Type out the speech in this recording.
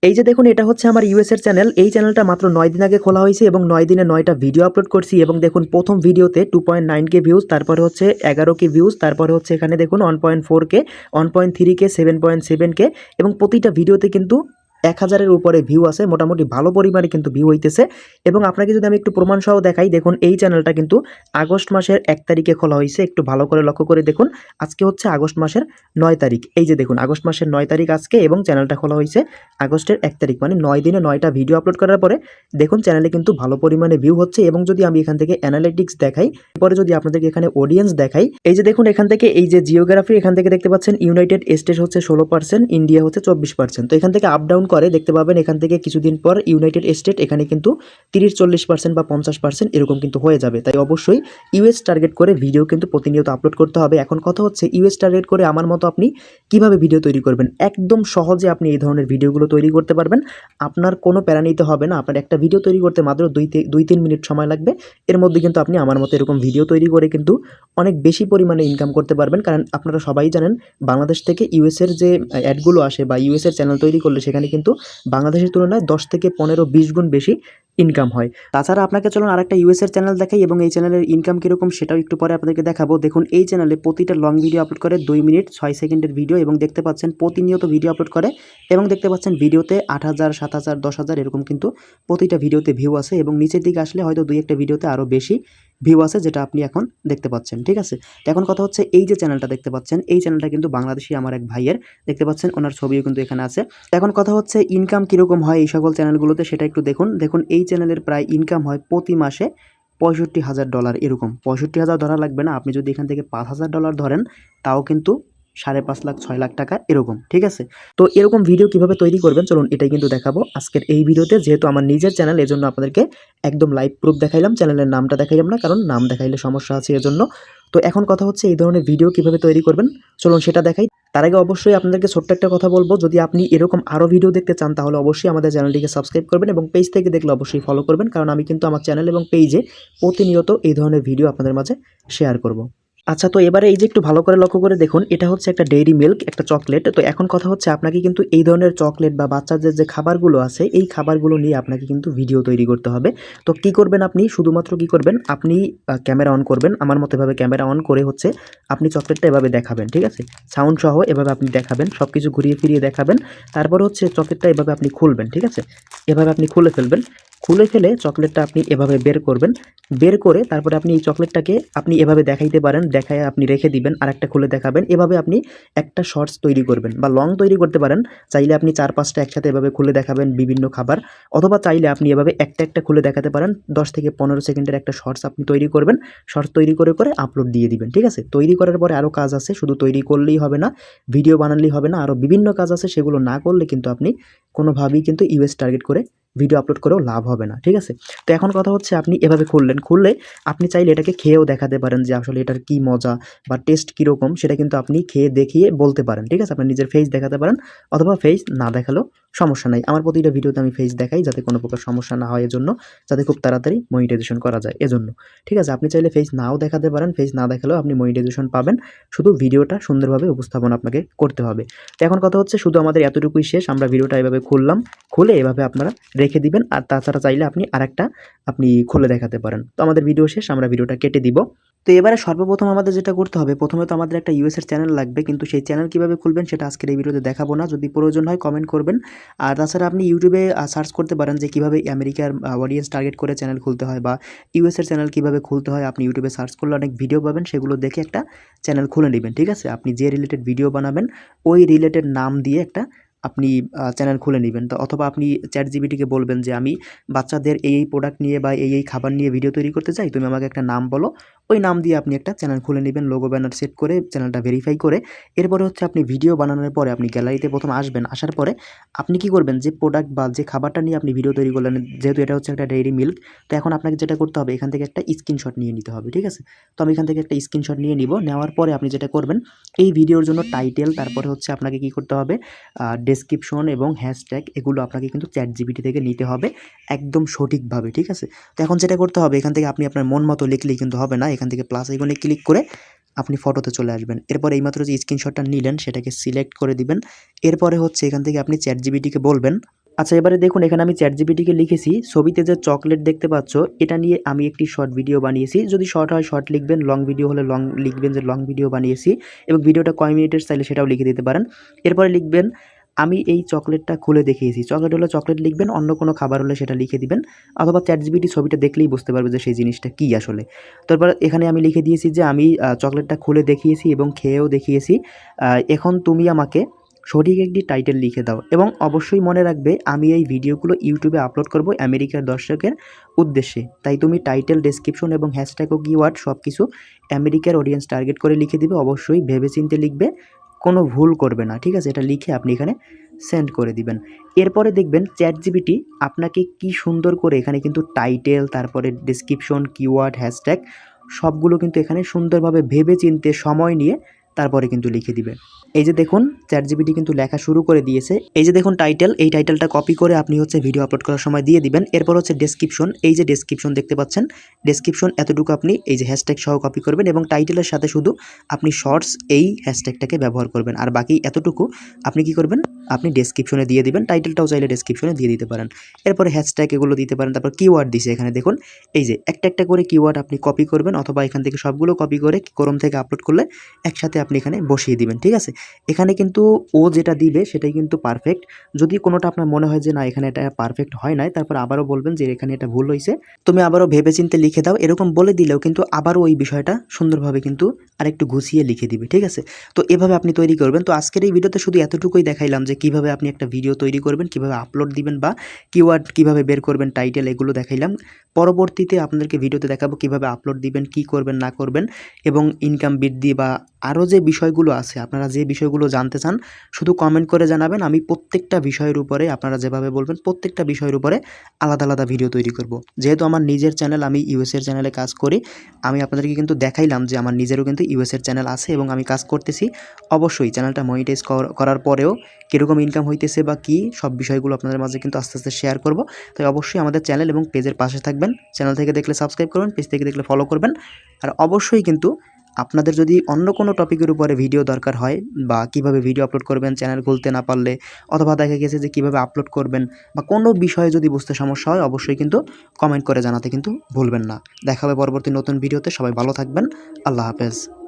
এই যে দেখুন এটা হচ্ছে আমার ইউএস এর চ্যানেল। এই চ্যানেলটা মাত্র 9 দিন আগে খোলা হয়েছে এবং 9 দিনে 9টা ভিডিও আপলোড করছি এবং দেখুন প্রথম ভিডিওতে 2.9K ভিউজ, তারপরে হচ্ছে 11K ভিউজ, তারপরে হচ্ছে এখানে দেখুন 1.4K, 1.3K, 7.7K এবং প্রতিটা ভিডিওতে কিন্তু 1000-এর উপরে ভিউ আছে, মোটামুটি ভালো পরিমাণে কিন্তু ভিউ হইতেছে। এবং আপনাকে যদি আমি একটু প্রমাণ সহ দেখাই, দেখুন এই চ্যানেলটা কিন্তু আগস্ট মাসের 1 তারিখে খোলা হয়েছে। একটু ভালো করে লক্ষ্য করে দেখুন, আজকে হচ্ছে আগস্ট মাসের 9 তারিখ। এই যে দেখুন আগস্ট মাসের 9 তারিখ আজকে এবং চ্যানেলটা খোলা হয়েছে আগস্টের 1 তারিখ, মানে 9 দিনে 9টা ভিডিও আপলোড করার পরে দেখুন চ্যানেলে কিন্তু ভালো পরিমাণে ভিউ হচ্ছে। এবং যদি আমি এখান থেকে অ্যানালিটিক্স দেখাই, পরে যদি আপনাদেরকে এখানে অডিয়েন্স দেখাই, এই যে দেখুন এখান থেকে এই যে জিওগ্রাফি, এখান থেকে দেখতে পাচ্ছেন ইউনাইটেড স্টেট হচ্ছে 16%, ইন্ডিয়া হচ্ছে 24%। তো এখান থেকে আপ ডাউন করে দেখতে পাবেন, এখান থেকে কিছুদিন পর ইউনাইটেড স্টেট এখানে কিন্তু 30-40% বা 50% এরকম কিন্তু হয়ে যাবে। তাই অবশ্যই ইউএস টার্গেট করে ভিডিও কিন্তু প্রতিনিয়ত আপলোড করতে হবে। এখন কথা হচ্ছে ইউএস টার্গেট করে আমার মতো আপনি কিভাবে ভিডিও তৈরি করবেন। একদম সহজে আপনি এই ধরনের ভিডিওগুলো তৈরি করতে পারবেন। আপনার কোনো প্যারা নিতে হবে না। আপনার একটা ভিডিও তৈরি করতে মাত্র 2-3 মিনিট সময় লাগবে। এর মধ্যে কিন্তু আপনি আমার মতো এরকম ভিডিও তৈরি করে কিন্তু অনেক বেশি পরিমাণে ইনকাম করতে পারবেন। কারণ আপনারা সবাই জানেন বাংলাদেশ থেকে ইউএসের যে অ্যাডগুলো আসে বা ইউএসের চ্যানেল তৈরি করলে সেখানে কিন্তু বাংলাদেশের তুলনায় 10 থেকে 15-20 গুণ বেশি ইনকাম হয়। তাছাড়া আপনাকে চলুন আরেকটা ইউএসের চ্যানেল দেখাই এবং এই চ্যানেলের ইনকাম কীরকম সেটাও একটু পরে আপনাদেরকে দেখাবো। দেখুন এই চ্যানেলে প্রতিটা লং ভিডিও আপলোড করে 2 মিনিট 6 সেকেন্ডের ভিডিও এবং দেখতে পাচ্ছেন প্রতিনিয়ত ভিডিও আপলোড করে এবং দেখতে পাচ্ছেন ভিডিওতে 8000, 7000, 10,000 এরকম কিন্তু প্রতিটা ভিডিওতে ভিউ আছে এবং নিচের দিকে আসলে হয়তো 2-1টা ভিডিওতে আরও বেশি ভিউ আছে, যেটা আপনি এখন দেখতে পাচ্ছেন। ঠিক আছে, এখন কথা হচ্ছে এই যে চ্যানেলটা দেখতে পাচ্ছেন, এই চ্যানেলটা কিন্তু বাংলাদেশি আমার এক ভাইয়ের, দেখতে পাচ্ছেন ওনার ছবিও কিন্তু এখানে আছে। এখন কথা হচ্ছে ইনকাম কীরকম হয় এই সকল চ্যানেলগুলোতে সেটা একটু দেখুন। দেখুন এই চ্যানেলের প্রায় ইনকাম হয় প্রতি মাসে $65,000 এরকম। 65,000 ধরা লাগবে না, আপনি যদি এখান থেকে $5,000 ধরেন তাও কিন্তু 5.5 লাখ 6 লাখ টাকা এরকম। ঠিক আছে, তো এরকম ভিডিও কিভাবে তৈরি করবেন চলুন এটাই কিন্তু দেখাবো আজকের এই ভিডিওতে। যেহেতু আমার নিজের চ্যানেল এজন্য আপনাদেরকে একদম লাইভ প্রুফ দেখাইলাম, চ্যানেলের নামটা দেখাইলাম না, কারণ নাম দেখাইলে সমস্যা আছে এজন্য। তো এখন কথা হচ্ছে এই ধরনের ভিডিও কিভাবে তৈরি করবেন চলুন সেটা দেখাই। তার আগে অবশ্যই আপনাদেরকে ছোট্ট একটা কথা বলবো, যদি আপনি এরকম আরও ভিডিও দেখতে চান তাহলে অবশ্যই আমাদের চ্যানেলটিকে সাবস্ক্রাইব করবেন এবং পেজ থেকে দেখলে অবশ্যই ফলো করবেন, কারণ আমি কিন্তু আমার চ্যানেল এবং পেজে প্রতিনিয়ত এই ধরনের ভিডিও আপনাদের মাঝে শেয়ার করব। আচ্ছা, তো এবারে এই যে একটু ভালো করে লক্ষ্য করে দেখুন, এটা হচ্ছে একটা ডেইরি মিল্ক, একটা চকলেট। তো এখন কথা হচ্ছে আপনাকে কিন্তু এই ধরনের চকলেট বা বাচ্চাদের যে খাবারগুলো আছে এই খাবারগুলো নিয়ে আপনাকে কিন্তু ভিডিও তৈরি করতে হবে। তো কি করবেন আপনি, শুধুমাত্র কি করবেন আপনি ক্যামেরা অন করবেন, আমার মতো এভাবে ক্যামেরা অন করে হচ্ছে আপনি চকলেটটা এভাবে দেখাবেন। ঠিক আছে, সাউন্ড সহ এভাবে আপনি দেখাবেন, সব কিছু ঘুরিয়ে ফিরিয়ে দেখাবেন। তারপর হচ্ছে চকলেটটা এভাবে আপনি খুলবেন। ঠিক আছে, এভাবে আপনি খুলে ফেলবেন। খুলে ফেলে চকলেটটা আপনি এভাবে বের করবেন। বের করে তারপরে আপনি এই চকলেটটাকে আপনি এভাবে দেখাইতে পারেন, দেখায় আপনি রেখে দিবেন, আরেকটা খুলে দেখাবেন। এভাবে আপনি একটা শর্টস তৈরি করবেন বা লং তৈরি করতে পারেন। চাইলে আপনি 4-5টা একসাথে এভাবে খুলে দেখাবেন বিভিন্ন খাবার, অথবা চাইলে আপনি এভাবে একটা একটা খুলে দেখাতে পারেন। 10 থেকে 15 সেকেন্ডের একটা শর্টস আপনি তৈরি করবেন। শর্টস তৈরি করে করে আপলোড দিয়ে দিবেন। ঠিক আছে, তৈরি করার পরে আরও কাজ আছে, শুধু তৈরি করলেই হবে না, ভিডিও বানালেই হবে না, আরও বিভিন্ন কাজ আছে, সেগুলো না করলে কিন্তু আপনি কোনোভাবেই কিন্তু ইউএস টার্গেট করে ভিডিও আপলোড করেও লাভ হবে না। ঠিক আছে, তো এখন কথা হচ্ছে আপনি এভাবে খুললেন, খুললে আপনি চাইলে এটাকে খেয়েও দেখাতে পারেন যে আসলে এটার কি মজা বা টেস্ট কীরকম, সেটা কিন্তু আপনি খেয়ে দেখিয়ে বলতে পারেন। ঠিক আছে, আপনার নিজের ফেস দেখাতে পারেন, অথবা ফেস না দেখালেও সমস্যা নাই। আমার প্রতিটা ভিডিওতে আমি ফেস দেখাই যাতে কোনো প্রকার সমস্যা না হয়, এজন্য, যাতে খুব তাড়াতাড়ি মনিটাইজেশন করা যায় এজন্য। ঠিক আছে, আপনি চাইলে ফেস নাও দেখাতে পারেন, ফেস না দেখালেও আপনি মনিটাইজেশন পাবেন, শুধু ভিডিওটা সুন্দরভাবে উপস্থাপন আপনাকে করতে হবে। তো এখন কথা হচ্ছে শুধু আমাদের এতটুকুই শেষ, আমরা ভিডিওটা এভাবে খুললাম, খুলে এভাবে আপনারা রেখে দিবেন। আর তাছাড়া চাইলে আপনি আরেকটা আপনি খুলে দেখাতে পারেন। তো আমাদের ভিডিও শেষ, আমরা ভিডিওটা কেটে দিব। তো এবারে সর্বপ্রথম আমাদের যেটা করতে হবে, প্রথমে তো আমাদের একটা ইউএসের চ্যানেল লাগবে, কিন্তু সেই চ্যানেল কীভাবে খুলবেন সেটা আজকের এই ভিডিওতে দেখাবো না। যদি প্রয়োজন হয় কমেন্ট করবেন। আর তাছাড়া আপনি ইউটিউবে সার্চ করতে পারেন যে কীভাবে আমেরিকার অডিয়েন্স টার্গেট করে চ্যানেল খুলতে হয় বা ইউএসের চ্যানেল কীভাবে খুলতে হয়। আপনি ইউটিউবে সার্চ করলে অনেক ভিডিও পাবেন, সেগুলো দেখে একটা চ্যানেল খুলে নেবেন। ঠিক আছে, আপনি যে রিলেটেড ভিডিও বানাবেন ওই রিলেটেড নাম দিয়ে একটা আপনি চ্যানেল খুলে নেবেন। তো অথবা আপনি চ্যাটজিপিটিকে বলবেন যে আমি বাচ্চাদের এই প্রোডাক্ট নিয়ে বা এই খাবার নিয়ে ভিডিও তৈরি করতে চাই, তুমি আমাকে একটা নাম বলো। ওই নাম দিয়ে আপনি একটা চ্যানেল খুলে নেবেন, লোগো ব্যানার সেট করে চ্যানেলটা ভেরিফাই করে। এরপরে হচ্ছে আপনি ভিডিও বানানোর পরে আপনি গ্যালারিতে প্রথম আসবেন, আসার পরে আপনি কি করবেন, যে প্রোডাক্ট বা যে খাবারটা নিয়ে আপনি ভিডিও তৈরি করলেন, যেহেতু এটা হচ্ছে একটা ডেইরি মিল্ক, তো এখন আপনাকে যেটা করতে হবে এখান থেকে একটা স্ক্রিনশট নিয়ে নিতে হবে। ঠিক আছে, তো আমি এখান থেকে একটা স্ক্রিনশট নিয়ে নিব। নেওয়ার পরে আপনি যেটা করবেন, এই ভিডিওর জন্য টাইটেল, তারপরে হচ্ছে আপনাকে কি করতে হবে, ডেসক্রিপশন এবং হ্যাশট্যাগ, এগুলো আপনাকে কিন্তু চ্যাটজিপিটি থেকে নিতে হবে একদম সঠিকভাবে। ঠিক আছে, তো এখন যেটা করতে হবে, এখান থেকে আপনি আপনার মন মতো লিখলেই কিন্তু হবে না, এখান থেকে প্লাস আইকনে ক্লিক করে আপনি ফটোতে চলে আসবেন। এরপর এইমাত্র যে স্ক্রিনশটটা নিলেন সেটাকে সিলেক্ট করে দিবেন। এরপরে হচ্ছে এখান থেকে আপনি চ্যাটজিপিটিকে বলবেন আচ্ছা, এবারে দেখুন এখানে আমি চ্যাটজিপিটিকে লিখেছি ছবিতে যে চকলেট দেখতে পাচ্ছ এটা নিয়ে আমি একটি শর্ট ভিডিও বানিয়েছি। যদি শর্ট হয় শর্ট লিখবেন, লং ভিডিও হলে লং লিখবেন যে লং ভিডিও বানিয়েছি, এবং ভিডিওটা কয় মিনিটের চাইলে সেটাও লিখে দিতে পারেন। এরপরে লিখবেন আমি এই চকলেটটা খুলে দেখিয়েছি। চকলেট হলে চকলেট লিখবেন, অন্য কোনো খাবার হলে সেটা লিখে দিবেন, অথবা চ্যাটজিপিটি ছবিটা দেখলেই বুঝতে পারবে যে সেই জিনিসটা কী আসলে। তারপর এখানে আমি লিখে দিয়েছি যে আমি চকলেটটা খুলে দেখিয়েছি এবং খেয়েও দেখিয়েছি। এখন তুমি আমাকে সঠিক একটি টাইটেল লিখে দাও, এবং অবশ্যই মনে রাখবে আমি এই ভিডিওগুলো ইউটিউবে আপলোড করব আমেরিকার দর্শকের উদ্দেশ্যে। তাই তুমি টাইটেল, ডেসক্রিপশন এবং হ্যাশট্যাগ ও কিওয়ার্ড সব কিছু আমেরিকার অডিয়েন্স টার্গেট করে লিখে দিবে। অবশ্যই ভেবেচিন্তে লিখবে, কোনো ভুল করবে না, ঠিক আছে? এটা লিখে আপনি এখানে সেন্ড করে দিবেন। এরপরে দেখবেন চ্যাটজিপিটি আপনাকে কি সুন্দর করে এখানে কিন্তু টাইটেল, তারপরে ডেসক্রিপশন, কিওয়ার্ড, হ্যাশট্যাগ সবগুলো কিন্তু এখানে সুন্দরভাবে ভেবেচিন্তে সময় নিয়ে তারপরে কিন্তু লিখে দিবে। এই যে দেখুন চ্যাটজিপিটি কিন্তু লেখা শুরু করে দিয়েছে। এই যে দেখুন টাইটেল, এই টাইটেলটা কপি করে আপনি হচ্ছে ভিডিও আপলোড করার সময় দিয়ে দিবেন। এরপর হচ্ছে ডেসক্রিপশন, এই যে ডেসক্রিপশন দেখতে পাচ্ছেন, ডেসক্রিপশন এতটুকু আপনি এই যে হ্যাশট্যাগ সহ কপি করবেন, এবং টাইটেলের সাথে শুধু আপনি শর্টস এই হ্যাশট্যাগটাকে ব্যবহার করবেন। আর বাকি এতটুকু আপনি কি করবেন, আপনি ডেসক্রিপশনে দিয়ে দিবেন। টাইটেলটাও চাইলে ডেসক্রিপশনে দিয়ে দিতে পারেন। এরপরে হ্যাশট্যাগ এগুলো দিতে পারেন। তারপর কিওয়ার্ড দিছে এখানে দেখুন, এই যে একটা একটা করে কিওয়ার্ড আপনি কপি করবেন, অথবা এখান থেকে সবগুলো কপি করে ক্রোম থেকে আপলোড করলে একসাথে আপনি এখানে বসিয়ে দিবেন, ঠিক আছে? এখানে কিন্তু ও যেটা দিবে সেটাই কিন্তু পারফেক্ট। যদি কোনোটা আপনার মনে হয় যে না এখানে এটা পারফেক্ট হয় নাই, তারপর আবারও বলবেন যে এখানে এটা ভুল হয়েছে, তুমি আবারও ভেবেচিন্তে লিখে দাও। এরকম বলে দিলেও কিন্তু আবারও ওই বিষয়টা সুন্দরভাবে কিন্তু আরেকটু গুছিয়ে লিখে দিবে, ঠিক আছে? তো এভাবে আপনি তৈরি করবেন। তো আজকের এই ভিডিওতে শুধু এতটুকুই দেখাইলাম যে কিভাবে আপনি একটা ভিডিও তৈরি করবেন, কিভাবে আপলোড দিবেন, বা কিওয়ার্ড কিভাবে বের করবেন, টাইটেল এগুলো দেখাইলাম। পরবর্তীতে আপনাদেরকে ভিডিওতে দেখাবো কিভাবে আপলোড দিবেন, কি করবেন না করবেন, এবং ইনকাম বৃদ্ধি বা আরও যে বিষয়গুলো আছে, আপনারা যে বিষয়গুলো জানতে চান শুধু কমেন্ট করে জানাবেন। আমি প্রত্যেকটা বিষয়ের উপরে আপনারা যেভাবে বলবেন প্রত্যেকটা বিষয়ের উপরে আলাদা আলাদা ভিডিও তৈরি করব। যেহেতু আমার নিজের চ্যানেল, আমি ইউএসের চ্যানেলে কাজ করি, আমি আপনাদেরকে কিন্তু দেখাইলাম যে আমার নিজেরও কিন্তু ইউএসের চ্যানেল আছে এবং আমি কাজ করতেছি। অবশ্যই চ্যানেলটা মনিটাইজ করার পরেও কীরকম ইনকাম হইতেছে বা কী সব বিষয়গুলো আপনাদের মাঝে কিন্তু আস্তে আস্তে শেয়ার করব। তাই অবশ্যই আমাদের চ্যানেল এবং পেজের পাশে থাকবেন। চ্যানেল থেকে দেখলে সাবস্ক্রাইব করবেন, পেজ থেকে দেখলে ফলো করবেন। আর অবশ্যই কিন্তু আপনাদের যদি অন্য কোনো টপিকের উপরে ভিডিও দরকার হয়, বা কিভাবে ভিডিও আপলোড করবেন চ্যানেল খুলতে না পারলে, অথবা দেখা গেছে যে কিভাবে আপলোড করবেন, বা কোনো বিষয়ে যদি বুঝতে সমস্যা হয়, অবশ্যই কিন্তু কমেন্ট করে জানাতে কিন্তু ভুলবেন না। দেখা হবে পরবর্তী নতুন ভিডিওতে। সবাই ভালো থাকবেন। আল্লাহ হাফেজ।